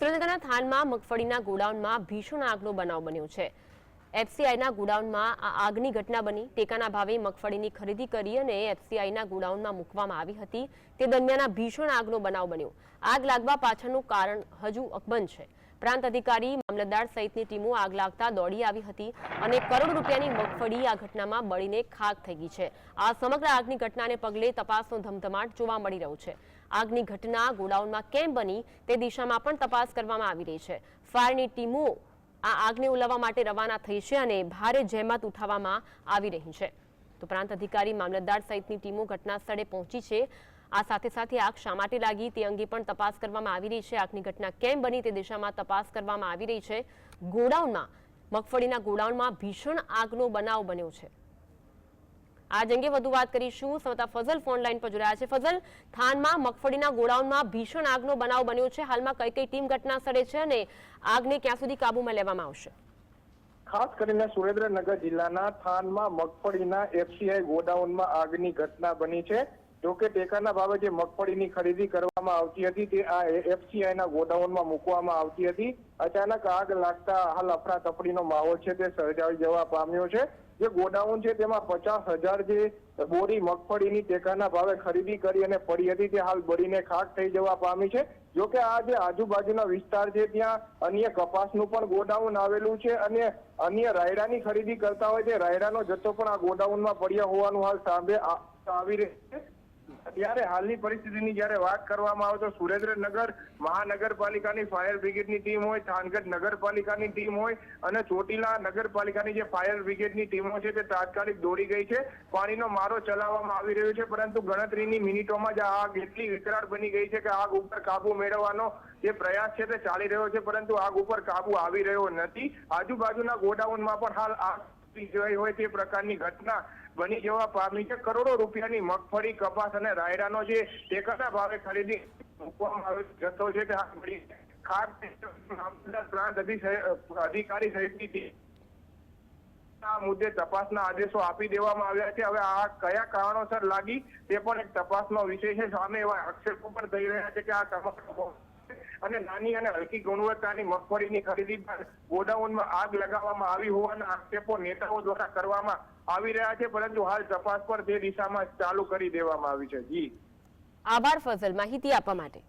સુરેન્દ્રનગરના થાનમાં મગફળીના ગોડાઉનમાં ભીષણ આગનો બનાવ બન્યો છે। એફસીઆઈના ગોડાઉનમાં આ આગની ઘટના બની। ટેકાના ભાવે મગફળીની ખરીદી કરી અને એફસીઆઈના ગોડાઉનમાં મૂકવામાં આવી હતી। તે દરમિયાન ભીષણ આગનો બનાવ બન્યો। આગ લાગવા પાછળનું કારણ હજુ અકબંધ છે। પ્રાંત અધિકારી, મામલતદાર સહિતની ટીમો આગ લાગતા દોડી આવી હતી અને કરોડ રૂપિયાની મગફળી આ ઘટનામાં બળીને ખાખ થઈ ગઈ છે। આ સમગ્ર આગની ઘટનાને પગલે તપાસનો ધમધમાટ જોવા મળી રહ્યો છે। આગની ઘટના ગોડાઉનમાં કેમ બની તે દિશામાં પણ તપાસ કરવામાં આવી રહી છે। ફાયરની ટીમો આ આગને ઉલાવવા માટે રવાના થઈ છે અને ભારે જહેમત ઉઠાવવામાં આવી રહી છે। તો પ્રાંત અધિકારી, મામલતદાર સહિતની ટીમો ઘટના સ્થળે પહોંચી છે। આ સાથે સાથે આગ શા માટે લાગી તે અંગે પણ તપાસ કરવામાં આવી રહી છે। આગની ઘટના કેમ બની તે દિશામાં તપાસ કરવામાં આવી રહી છે। ગોડાઉનમાં, મગફળીના ગોડાઉનમાં ભીષણ આગનો બનાવ બન્યો છે। આજ અંગે વધુ વાત કરીશું। સંવાદદાતા ફઝલ ફોન લાઈન પર જોડાયા છે। ફઝલ, થાનમાં મગફળીના ગોડાઉનમાં ભીષણ આગનો બનાવ બન્યો છે। હાલમાં કઈ કઈ ટીમ ઘટના સ્થળે છે અને આગને ક્યાં સુધી કાબૂમાં લેવામાં આવશે? ખાસ કરીને સુરેન્દ્રનગર જિલ્લાના થાનમાં મગફળીના એફસીઆઈ ગોડાઉનમાં આગની ઘટના બની છે। જોકે ટેકાના ભાવે જે મગફળીની ખરીદી કરવામાં આવતી હતી તે આ એફસીઆઈના ગોડાઉનમાં મૂકવામાં આવતી હતી। અચાનક આગ લાગતા હાલ અફરાતફરીનો માહોલ છે તે સર્જાઈ જવા પામ્યો છે। જે ગોડાઉન છે તેમાં 50,000 જે બોરી મગફળીની ટેકાના ભાવે ખરીદી કરી અને પડી હતી તે હાલ બળીને ખાખ થઈ જવા પામી છે। જોકે આ જે આજુબાજુના વિસ્તાર છે ત્યાં અન્ય કપાસનું પણ ગોડાઉન આવેલું છે અને અન્ય રાયડાની ખરીદી કરતા હોય તે રાયડાનો જથ્થો પણ આ ગોડાઉનમાં પડ્યા હોવાનું હાલ સામે આવી રહ્યું છે। ત્યારે હાલની પરિસ્થિતિની જ્યારે વાત કરવામાં આવે તો સુરેન્દ્રનગર મહાનગરપાલિકાની ફાયર બ્રિગેડની ટીમ હોય, થાનગઢ નગરપાલિકાની ટીમ હોય અને ચોટીલા નગરપાલિકાની જે ફાયર બ્રિગેડની ટીમો છે તે તાત્કાલિક દોડી ગઈ છે। પાણીનો મારો ચલાવવામાં આવી રહ્યો છે, પરંતુ ગણતરીની મિનિટોમાં જ આગ એટલી વિકરાળ બની ગઈ છે કે આગ ઉપર કાબુ મેળવવાનો જે પ્રયાસ છે તે ચાલી રહ્યો છે, પરંતુ આગ ઉપર કાબુ આવી રહ્યો નથી। આજુબાજુના ગોડાઉનમાં પણ હાલ આગ જોઈ હોય તે પ્રકારની ઘટના બની જવા પામી છે। કરોડો રૂપિયાની મગફળી, કપાસ અને રાયડાનો જે ટેકાના ભાવે ખરીદી મૂકવામાં આવેલો જથ્થો છે તે ખાસ પ્રાંત અધિકારી સહિતની આ મુદ્દે તપાસના આદેશો આપી દેવામાં આવ્યા છે। હવે આ કયા કારણોસર લાગી તે પણ એક તપાસનો વિષય છે। સામે એવા આક્ષેપો પણ થઈ રહ્યા છે કે આ સમગ્ર અને નાની અને હલકી ગુણવત્તાની મગફળીની ખરીદી બાદ ગોડાઉનમાં આગ લગાવવામાં આવી હોવાના આક્ષેપો નેતાઓ દ્વારા કરવામાં આવી રહ્યા છે, પરંતુ હાલ તપાસ પર તે દિશામાં ચાલુ કરી દેવામાં આવી છે। જી, આભાર ફઝલ, માહિતી આપવા માટે।